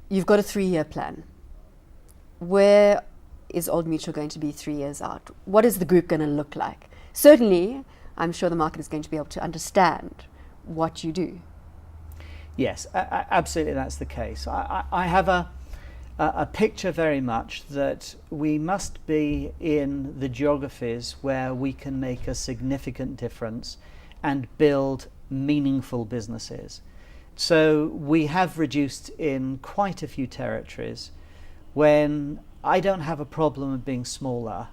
You've got a 3-year plan. Where is Old Mutual going to be 3 years out? What is the group going to look like? Certainly, I'm sure the market is going to be able to understand what you do. Yes, absolutely, that's the case. I have a picture very much that we must be in the geographies where we can make a significant difference and build meaningful businesses. So we have reduced in quite a few territories when I don't have a problem of being smaller,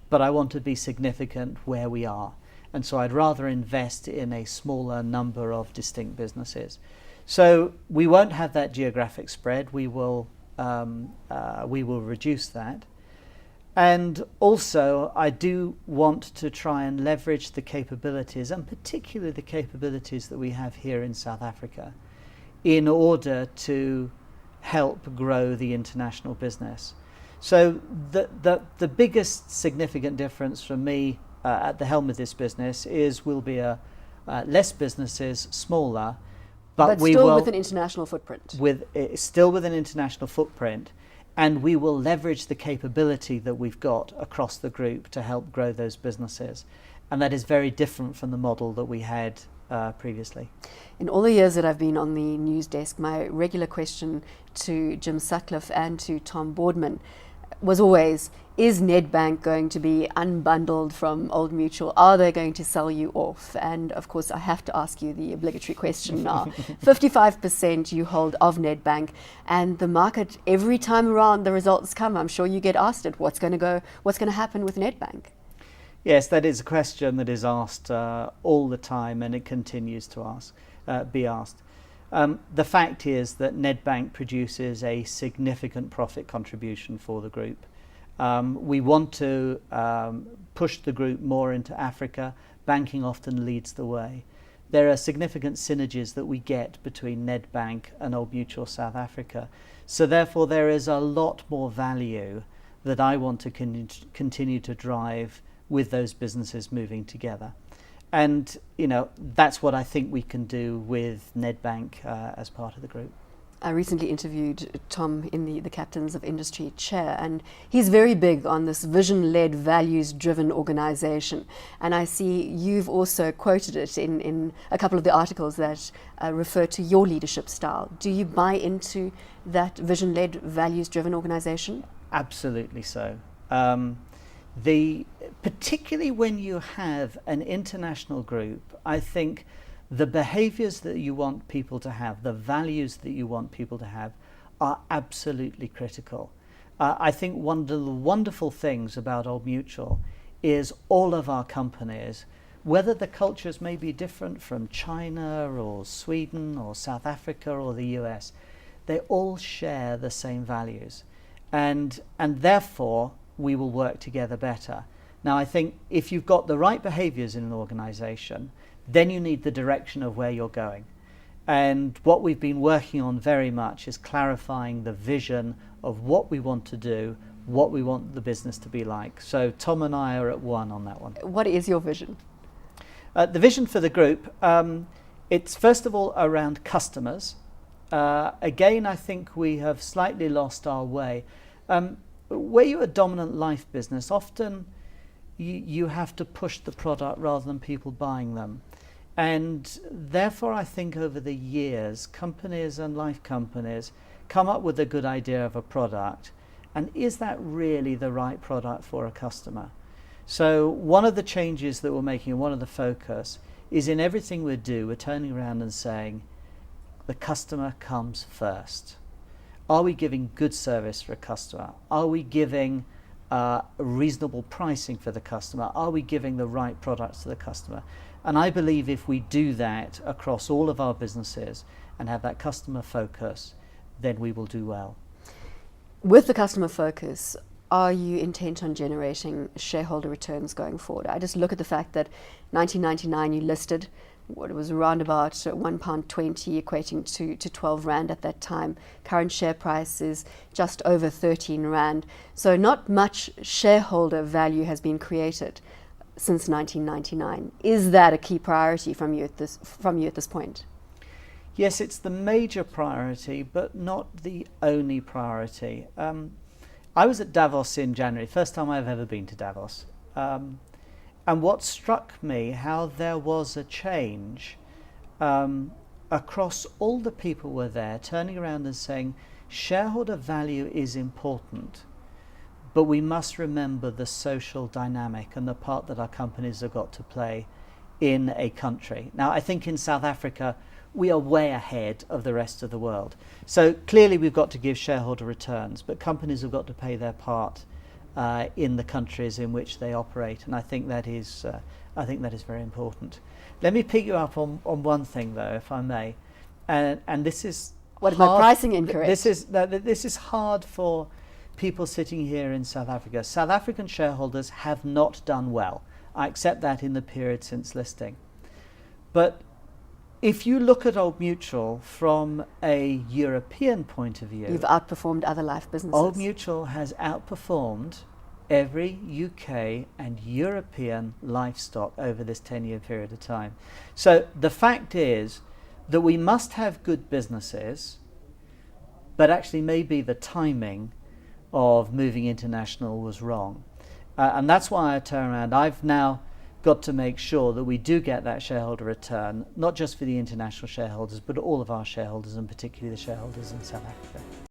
but I want to be significant where we are. And so I'd rather invest in a smaller number of distinct businesses. So we won't have that geographic spread. We will reduce that. And also, I do want to try and leverage the capabilities, and particularly the capabilities that we have here in South Africa, in order to help grow the international business. So the biggest significant difference for me at the helm of this business is we'll be less businesses, smaller, but we still will, with an international footprint. Still with an international footprint, and we will leverage the capability that we've got across the group to help grow those businesses. And that is very different from the model that we had previously. In all the years that I've been on the news desk, my regular question to Jim Sutcliffe and to Tom Boardman was always, is Nedbank going to be unbundled from Old Mutual? Are they going to sell you off? And of course, I have to ask you the obligatory question now. 55% you hold of Nedbank, and the market, every time around the results come, I'm sure you get asked it, what's going to happen with Nedbank? Yes, that is a question that is asked all the time, and it continues to be asked. The fact is that Nedbank produces a significant profit contribution for the group. We want to push the group more into Africa. Banking often leads the way. There are significant synergies that we get between Nedbank and Old Mutual South Africa. So therefore there is a lot more value that I want to continue to drive with those businesses moving together. And, that's what I think we can do with Nedbank as part of the group. I recently interviewed Tom in the Captains of Industry chair, and he's very big on this vision-led, values-driven organization. And I see you've also quoted it in a couple of the articles that refer to your leadership style. Do you buy into that vision-led, values-driven organization? Absolutely so. Particularly when you have an international group, I think the behaviors that you want people to have, the values that you want people to have, are absolutely critical. I think one of the wonderful things about Old Mutual is all of our companies, whether the cultures may be different from China or Sweden or South Africa or the US, they all share the same values. And therefore, we will work together better. Now, I think if you've got the right behaviors in an organization, then you need the direction of where you're going. And what we've been working on very much is clarifying the vision of what we want to do, what we want the business to be like. So Tom and I are at one on that one. What is your vision? The vision for the group, it's first of all around customers. Again, I think we have slightly lost our way. Where you're a dominant life business, often you have to push the product rather than people buying them. And therefore, I think over the years, companies and life companies come up with a good idea of a product. And is that really the right product for a customer? So one of the changes that we're making, and one of the focus, is in everything we do, we're turning around and saying, the customer comes first. Are we giving good service for a customer? Are we giving reasonable pricing for the customer? Are we giving the right products to the customer? And I believe if we do that across all of our businesses and have that customer focus, then we will do well. With the customer focus, are you intent on generating shareholder returns going forward? I just look at the fact that 1999 you listed, what it was around about £1.20, equating to 12 Rand at that time. Current share price is just over 13 Rand. So not much shareholder value has been created since 1999. Is that a key priority from you at this point? Yes, it's the major priority, but not the only priority. I was at Davos in January, first time I've ever been to Davos. And what struck me, how there was a change across all the people were there, turning around and saying, shareholder value is important, but we must remember the social dynamic and the part that our companies have got to play in a country. Now, I think in South Africa, we are way ahead of the rest of the world. So clearly we've got to give shareholder returns, but companies have got to pay their part in the countries in which they operate, and I think that is very important. Let me pick you up on one thing, though, if I may, and this is what am I pricing incorrect? This is hard for people sitting here in South Africa. South African shareholders have not done well. I accept that in the period since listing, but if you look at Old Mutual from a European point of view, you've outperformed other life businesses. Old Mutual has outperformed every UK and European life stock over this 10-year period of time. So the fact is that we must have good businesses, but actually maybe the timing of moving international was wrong. And that's why I turn around. I've now got to make sure that we do get that shareholder return, not just for the international shareholders, but all of our shareholders, and particularly the shareholders in South Africa.